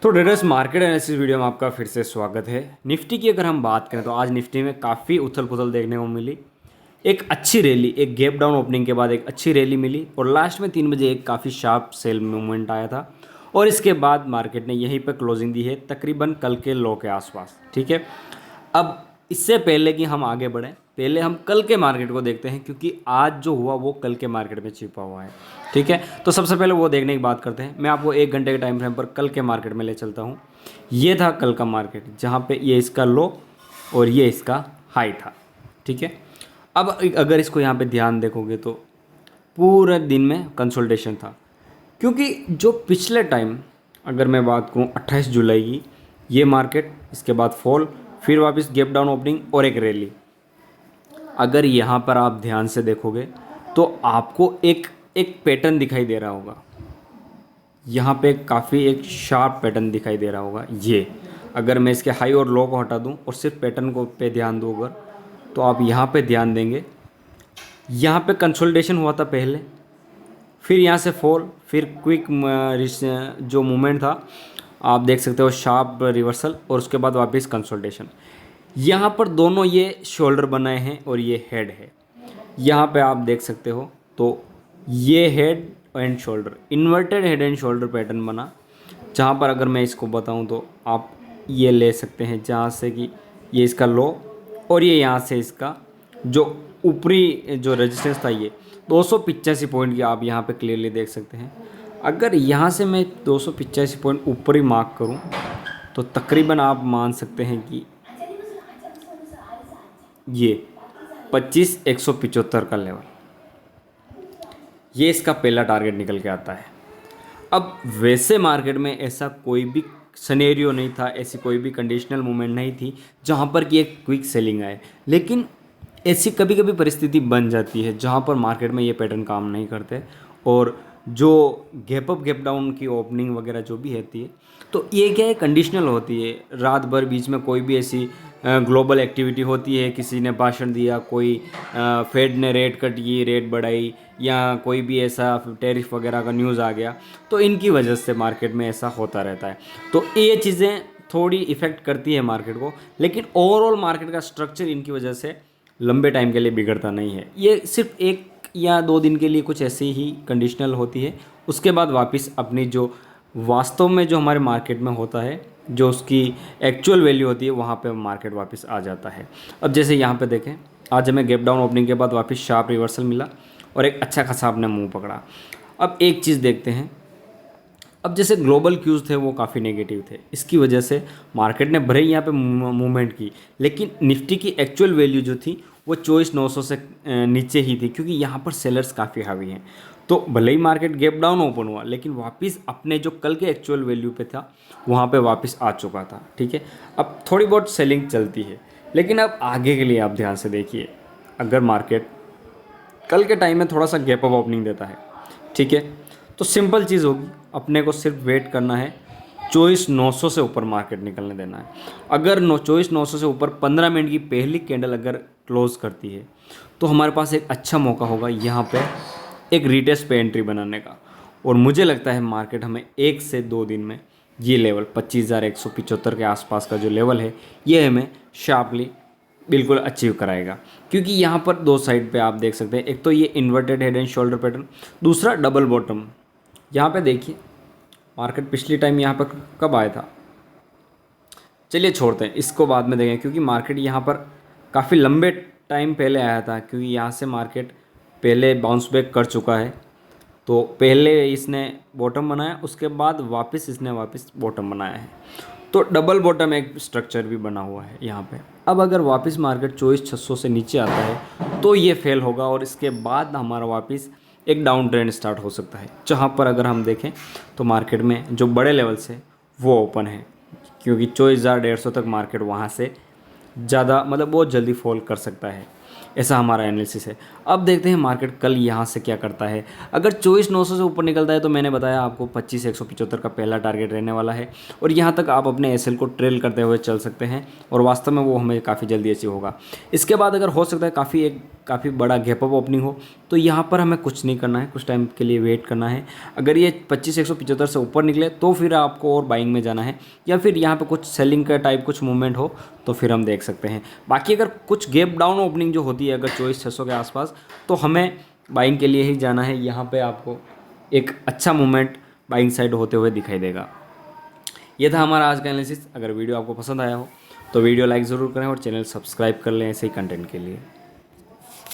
तो traders market analysis video में आपका फिर से स्वागत है। निफ्टी की अगर हम बात करें तो आज निफ्टी में काफ़ी उथल पुथल देखने को मिली। एक अच्छी रैली, एक गैप डाउन ओपनिंग के बाद एक अच्छी रैली मिली और लास्ट में 3 बजे एक काफ़ी शार्प सेल मूवमेंट आया था और इसके बाद मार्केट ने यहीं पर क्लोजिंग दी है तकरीबन कल के लो के आसपास। ठीक है, अब इससे पहले कि हम आगे बढ़ें, पहले हम कल के मार्केट को देखते हैं क्योंकि आज जो हुआ वो कल के मार्केट में छिपा हुआ है। ठीक है, तो सबसे पहले वो देखने की बात करते हैं। मैं आपको 1 घंटे के टाइम फ्रेम पर कल के मार्केट में ले चलता हूँ। ये था कल का मार्केट जहाँ पे ये इसका लो और ये इसका हाई था। ठीक है, अब अगर इसको यहाँ पे ध्यान देखोगे तो पूरे दिन में कंसोलिडेशन था क्योंकि जो पिछले टाइम अगर मैं बात करूँ 28 जुलाई की, ये मार्केट इसके बाद फॉल, फिर वापस गैप डाउन ओपनिंग और एक रैली। अगर यहाँ पर आप ध्यान से देखोगे तो आपको एक एक पैटर्न दिखाई दे रहा होगा। यहाँ पे काफ़ी एक शार्प पैटर्न दिखाई दे रहा होगा। ये अगर मैं इसके हाई और लो को हटा दूँ और सिर्फ पैटर्न को पे ध्यान दूँ अगर, तो आप यहाँ पे ध्यान देंगे। यहाँ पे कंसोलिडेशन हुआ था पहले, फिर यहाँ से फॉल, फिर क्विक जो मूवमेंट था आप देख सकते हो, शार्प रिवर्सल और उसके बाद वापस कंसोलिडेशन। यहाँ पर दोनों ये शोल्डर बनाए हैं और ये हेड है। यहाँ पे आप देख सकते हो तो ये head and shoulder, inverted head and shoulder pattern बना, जहाँ पर अगर मैं इसको बताऊँ तो आप ये ले सकते हैं जहाँ से कि ये इसका लो और ये यहाँ से इसका जो ऊपरी जो रेजिस्टेंस था ये 285 पॉइंट की आप यहाँ पे क्लियरली देख सकते हैं। अगर यहाँ से मैं 285 पॉइंट ऊपर ही मार्क करूँ तो तकरीबन आप मान सकते हैं कि ये 25,175 का लेवल, ये इसका पहला टारगेट निकल के आता है। अब वैसे मार्केट में ऐसा कोई भी सिनेरियो नहीं था, ऐसी कोई भी कंडीशनल मूवमेंट नहीं थी जहाँ पर कि एक क्विक सेलिंग आए, लेकिन ऐसी कभी कभी परिस्थिति बन जाती है जहाँ पर मार्केट में ये पैटर्न काम नहीं करते और जो गैप अप गैप डाउन की ओपनिंग वगैरह जो भी रहती है तो ये क्या है, कंडीशनल होती है। रात भर बीच में कोई भी ऐसी ग्लोबल एक्टिविटी होती है, किसी ने भाषण दिया, कोई फेड ने रेट कट की, रेट बढ़ाई, या कोई भी ऐसा टैरिफ वगैरह का न्यूज़ आ गया, तो इनकी वजह से मार्केट में ऐसा होता रहता है। तो ये चीज़ें थोड़ी इफ़ेक्ट करती है मार्केट को, लेकिन ओवरऑल मार्केट का स्ट्रक्चर इनकी वजह से लंबे टाइम के लिए बिगड़ता नहीं है। ये सिर्फ 1 या 2 दिन के लिए कुछ ऐसी ही कंडीशनल होती है, उसके बाद वापस अपनी जो वास्तव में जो हमारे मार्केट में होता है, जो उसकी एक्चुअल वैल्यू होती है, वहाँ पे मार्केट वापस आ जाता है। अब जैसे यहाँ पे देखें, आज हमें गैप डाउन ओपनिंग के बाद वापस शार्प रिवर्सल मिला और एक अच्छा खासा आपने मुंह पकड़ा। अब एक चीज़ देखते हैं, अब जैसे ग्लोबल क्यूज़ थे वो काफ़ी नेगेटिव थे, इसकी वजह से मार्केट ने भले ही यहाँ पे मूवमेंट की, लेकिन निफ्टी की एक्चुअल वैल्यू जो थी वो 24,900 से नीचे ही थी क्योंकि यहाँ पर सेलर्स काफ़ी हावी हैं। तो भले ही मार्केट गैप डाउन ओपन हुआ, लेकिन वापस अपने जो कल के एक्चुअल वैल्यू पे था वहाँ पे वापस आ चुका था। ठीक है, अब थोड़ी बहुत सेलिंग चलती है, लेकिन अब आगे के लिए आप ध्यान से देखिए। अगर मार्केट कल के टाइम में थोड़ा सा गैप अप ओपनिंग देता है, ठीक है, तो सिंपल चीज़ होगी, अपने को सिर्फ वेट करना है, 24,900 से ऊपर मार्केट निकलने देना है। अगर 24,900 से ऊपर 15 मिनट की पहली कैंडल अगर क्लोज करती है तो हमारे पास एक अच्छा मौका होगा यहाँ पे एक रिटेस्ट पे एंट्री बनाने का, और मुझे लगता है मार्केट हमें 1 से 2 दिन में ये लेवल 25,175 के आसपास का जो लेवल है ये हमें शार्पली बिल्कुल अचीव कराएगा। क्योंकि यहाँ पर 2 साइड पे आप देख सकते हैं, एक तो ये inverted head and shoulder pattern, दूसरा डबल बॉटम। यहाँ पे देखिए मार्केट पिछली टाइम यहाँ पर कब आया था, चलिए छोड़ते हैं इसको, बाद में देखें, क्योंकि मार्केट यहाँ पर काफ़ी लंबे टाइम पहले आया था, क्योंकि यहाँ से मार्केट पहले बाउंस बैक कर चुका है। तो पहले इसने बॉटम बनाया, उसके बाद वापस इसने वापस बॉटम बनाया है, तो डबल बॉटम एक स्ट्रक्चर भी बना हुआ है यहाँ पे। अब अगर वापस मार्केट 24,600 से नीचे आता है तो ये फेल होगा और इसके बाद हमारा वापस एक डाउन ट्रेंड स्टार्ट हो सकता है, जहाँ पर अगर हम देखें तो मार्केट में जो बड़े लेवल से वो ओपन है, क्योंकि 24,150 तक मार्केट वहाँ से ज़्यादा मतलब बहुत जल्दी फॉल कर सकता है। ऐसा हमारा एनालिसिस है। अब देखते हैं मार्केट कल यहाँ से क्या करता है। अगर 24,900 से ऊपर निकलता है तो मैंने बताया आपको 25,175 का पहला टारगेट रहने वाला है और यहाँ तक आप अपने एसएल को ट्रेल करते हुए चल सकते हैं और वास्तव में वो हमें काफ़ी जल्दी अचीव होगा। इसके बाद अगर हो सकता है काफ़ी बड़ा गैप अप ओपनिंग हो तो यहाँ पर हमें कुछ नहीं करना है, कुछ टाइम के लिए वेट करना है। अगर ये 25,175 से ऊपर निकले तो फिर आपको और बाइंग में जाना है, या फिर यहाँ पे कुछ सेलिंग का टाइप कुछ मूवमेंट हो तो फिर हम देख सकते हैं। बाकी अगर कुछ गैप डाउन ओपनिंग जो होती है अगर 24,600 के आसपास, तो हमें बाइंग के लिए ही जाना है। यहाँ पे आपको एक अच्छा मूवमेंट बाइंग साइड होते हुए दिखाई देगा। ये था हमारा आज का एनालिसिस। अगर वीडियो आपको पसंद आया हो तो वीडियो लाइक ज़रूर करें और चैनल सब्सक्राइब कर लें ऐसे ही कंटेंट के लिए।